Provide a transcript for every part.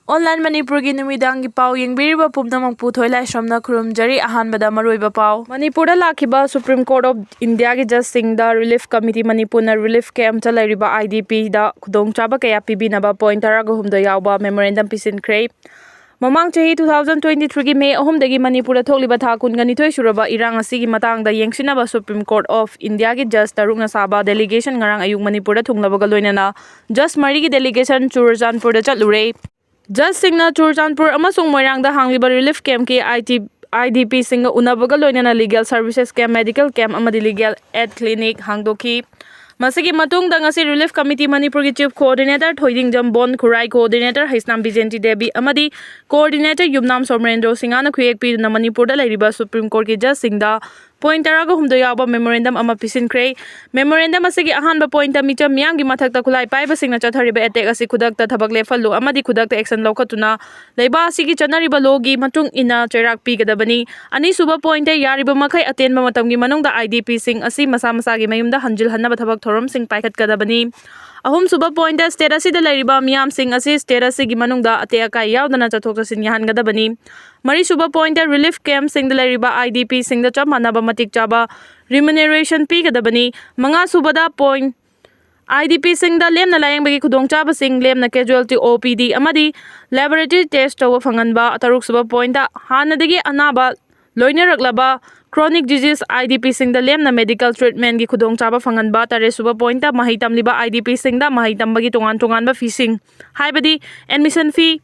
Online Manipurgi numidangi pau yengbiriba pumnamang puthoi lai somna khurumjari ahanbada Maruoiba pau. Manipurda lakhiba Supreme Court of India gi Judge Singda Relief Committee Manipurna Relief Camp chalairiba IDP da khudongchaba kaya pibinaba point 13 yawba memorandum pisinkhre. Mamang chahi 2023 gi May 3 dagi Manipurda thokliba tha kunganithoi suraba irang asigi matangda yengsinaba Supreme Court of India gi Judge tarukna saba delegation ngarang ayung Manipurda thunglabaga loinana Judge Mari gi delegation Churachandpurda chatlure. Judge Singna Churachandpur amasung Moirangda hangliba relief camp ki IDP singa unabaga loinana legal services camp medical camp amadi legal aid clinic hangdoki. Masigi matungda ngasi relief committee Manipur ki chief coordinator Thoiding Jambon Khurai coordinator Haisnam Bijenti Devi amadi coordinator Yumnam Somrendro Singana khuyek pi na Manipurda lairiba Supreme Court ki judge singda point 13 yawba memorandum ama pisinkhre. Memorandum asigi ahanba point micha miyamgi mathakta khulai paiba singna chathariba attack asi khudakta thabak lefallu amadi khudakta action laukhatuna leiba asigi chanariba logi matung ina cherak pi gadabani. Ani suba point yariba makhai atenba matamgi manungda IDP sing asi masa masagi mayumda hanjil hannaba thabak thorom sing paikhat gadabani. Ahum suba point state asida lairiba miyam sing asi state asigi manungda ate akai yawdana chathok chasin yahan gadabani. Mari suba point relief camp sing lairiba IDP sing da chamanaba matik chaba remuneration pi gadabani. Manga subada point IDP sing da lemna layang bagi khudong chaba sing lemna casualty OPD amadi laboratory test tawa phanganba. Taruk suba point hanadagi anaba loinaraklaba chronic disease IDP sing da lemna medical treatment gi khudong chaba phanganba. Tare suba point mahitam liba IDP sing da mahitam bagi tongan ba feesing haibadi admission fee,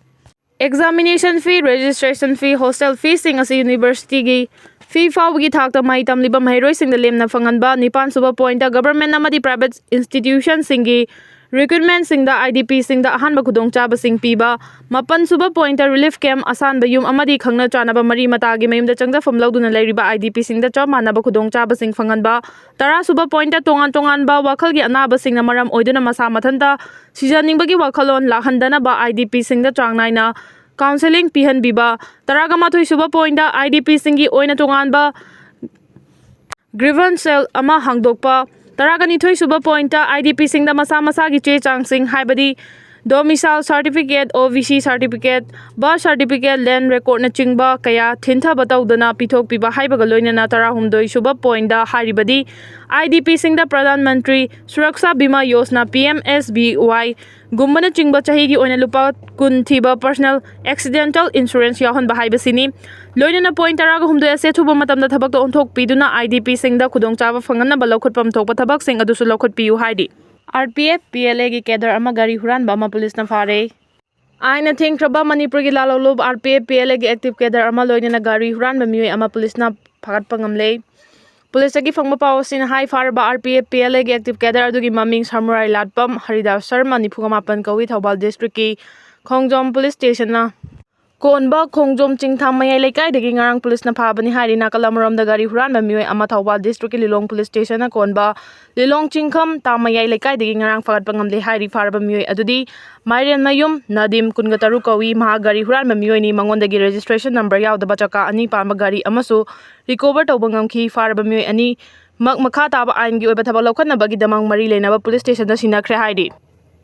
examination fee, registration fee, hostel fee sing asi university gi fee fawgi thakta mahitam liba mahiroi sing da lemna phanganba. Nipan suba point government amadi private institution singi recruitment sing da IDP sing da ahanba khudong chaba sing piba. Mapan suba point relief camp asan bayum amadi khangna chanaba mari matagi mayumda changda famlauduna lairiba IDP sing da chamanaba khudong chaba sing phanganba. Tara suba point tongan ba wakhalgi anaba sing na maram oiduna masa mathanta sijaningbagi wakhalon lahandana ba IDP sing da changnaina counseling pihan biba. Taraga mathoi suba point IDP singi oina tongan ba grievance cell ama hangdokpa. Taragani thoi suba point IDP sing da masa gi che chang sing haibadi domicile certificate, OVC certificate, birth certificate, land record na chingba kaya thinta bataudana pithok piba haibaga loinana tarahumdoi suba point da haribadi IDP sing da Pradhan Mantri Suraksha Bima Yojana PMSBY gumbana chingba chahi gi oina lupa kun thiba personal accidental insurance yahon ba haibasini. Loinana point taraga humdoi ase thuba matamda thabak to onthok piduna IDP sing da khudong chaba phangana ba lokhotpam thokpa thabak sing adusu lokhot piu haidi. RPF PLA gi kedar ama gari huran ba ama police na fare. Aina thingkraba Manipur gi lalolub RPF PLA gi active kedar ama loinana gari huran ba mioi ama police na phagat pangamle. Police gi phangma paw sin high far ba RPF PLA gi active kedar adugi maming Samurai Latpam Haridas Sharma niphunga mapan kawi Thobal district ki Khongjom police station na Konba Khongjom Chingtham mayai lekai dagi ngarang police na phabani hari nakalamorom da gari huran ba mioi ama Thobal district ki Lilong police station na Konba Lilong Chingkham tamayai lekai dagi ngarang phagat pangamle hari farba mioi adudi Marian Mayum Nadim Kungataru kawi maha gari huran ba mioi ni mangondagi registration number yawdaba chaka ani pamba gari amasu recover tawba ngamki farba mioi ani makha taba ain gi oiba thabak lokhanna bagi damang mari leinaba police station da sinakhre haidi.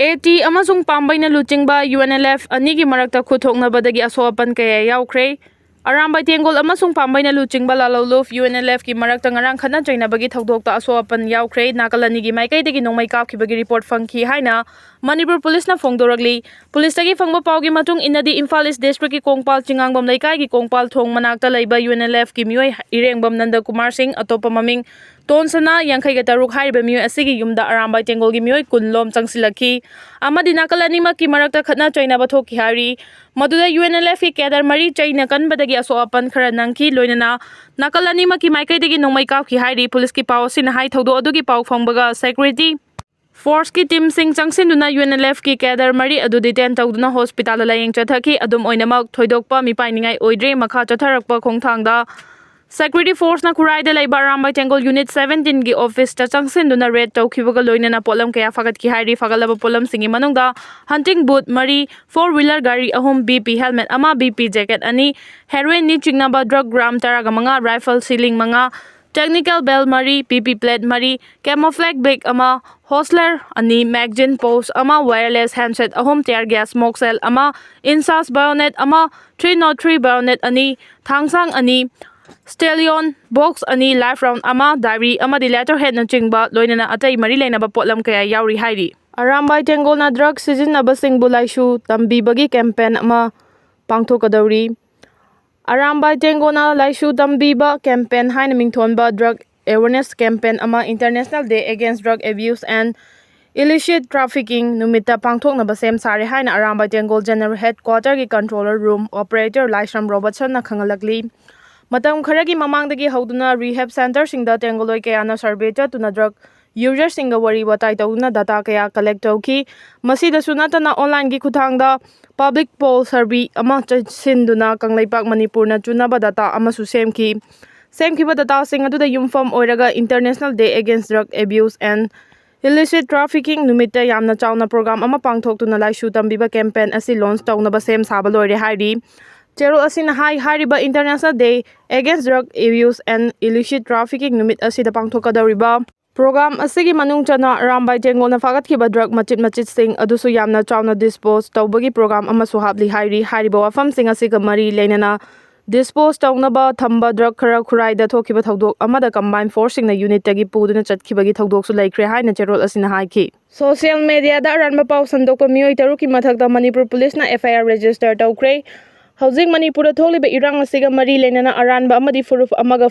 AT amasung pambaina luchingba UNLF ani gi marakta khuthoknabadagi asopan kaya yawkhre. Arambai Tengol amasung pambaina luchingba laloluf UNLF ki marakta ngarang khana chainabagi thodokta asopan yawkhre. Nakalani gi maikai dagi nongmai kapkhibagi report fangki haina Manipur police na phongdoragli. Police tagi phangba pawgi matung inadi Imphal East district ki Kongpal Chingangbam laikai ki Kongpal thong manakta leiba UNLF ki mioi Irengbam Nanda Kumar Singh atopa maming Tonsana Yankai ga taruk haiba mioi asigi yumda Arambai Tengol gi mioi kunlom changsilaki amadi nakalani ma ki marakta khatna chaina bathoki hari maduda UNLF ki kedar mari chaina kanbadagi asoapan khara nangki loinana nakalani ma ki maikai dagi nongmai kapki hari police ki paw sin hai thodo adugi paw phangbaga security force ki team sing changsinduna UNLF ki kedar mari adu detain tawduna hospital la yeng chathaki adum oinamak thoidokpa mi painingai oidre makha chatharakpa khongthangda security force na Khurai da leiba Arambai Tengol unit 17 gi office ta changsinduna red tawkhibaga loinana polam kaya fagat ki hairi fagalaba polam singi manungda hunting boot mari 4-wheeler gari ahum BP helmet ama BP jacket ani heroin ni chingnaba drug gram taraga manga rifle ceiling manga technical bell mari, PP plate mari, camouflage bag ama, hostler ani, magazine post ama, wireless handset ahom, tear gas smoke cell ama, insas bayonet ama, 303 bayonet ani, thangsang ani, stallion box ani, life round ama, diary ama, di letterhead na chingba loinana atay mari lainaba potlam kaya yauri hairi. Arambai Tengol na drug sizinabasing bulayshu tambibagi campaign ama pangthokadauri. Arambai Tengol na layshu tambiba campaign haina mingthonba drug awareness campaign ama International Day Against Drug Abuse and Illicit Trafficking numita pangthoknaba sem sare haina Arambai Tengol General Headquarter ki Controller Room Operator Laishram Robertson na khangalakli. Matam kharagi mamangdagi hauduna rehab center singda Tengoloi kayana survey tuna drug users singa wari watai tauna data kaya collect tauki masida sunatana online gi khuthangda public poll survey ama sinduna kanglaipak manipur na chunaba data ama su semki data sing adu da yumfam oiraga International Day Against Drug Abuse and Illicit Trafficking numita yamna chauna program ama pangthok tuna laishu tambiba campaign asi launch taunaba sem saba loire hairi Chero asina hariba International Day Against Drug Abuse and Illicit Trafficking numit asida pangthokadariba program asigi manung chana Arambai Tengol na fagatkiba drug machit sing adusu yamna chauna dispose taubagi program ama suhabli hairi hariba wafam sing asiga mari leinana dispose taunaba thamba drug khara khurai da thokiba thodok amada combined forcing na unit tagi puduna chatkibagi thodok su laikre haina cherol asina haiki social media da ranba pau sandokpa mioi taruki mathakda Manipur police na FIR register taukre Housing Manipur tholiba irang asiga mari lenana aranba amadi furuf amaga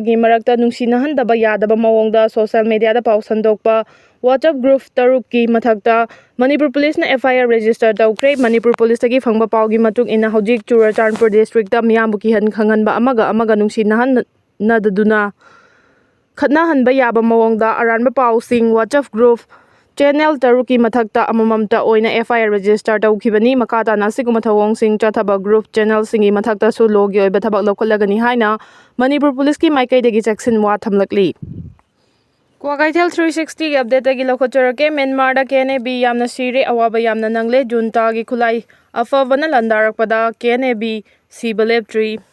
gi marakta nungsinahandaba yadaba mawongda social media da pau sandokpa WhatsApp group taruk ki mathakta Manipur police na FIR register taukre Manipur police tagi phangba pau gi matuk ina hojik Churachandpur district da miyambu ki han khanganba amaga nungsinahan nadaduna khatna hanba yaba mawongda aranba pau sing WhatsApp group Channel taruki mathakta amamamta oina FIR register taukibani makata nasiguma thawong sing chathaba group channel singi mathakta su logi oiba thabak lokolagani haina Manipur police ki maikai degi jackson wa thamlakli Kwagaitel 360 ki update agi lokhochorake Myanmar da KNB yamna sire awaba yamna nangle junta gi khulai afavana landarakpada KNB sibalep 3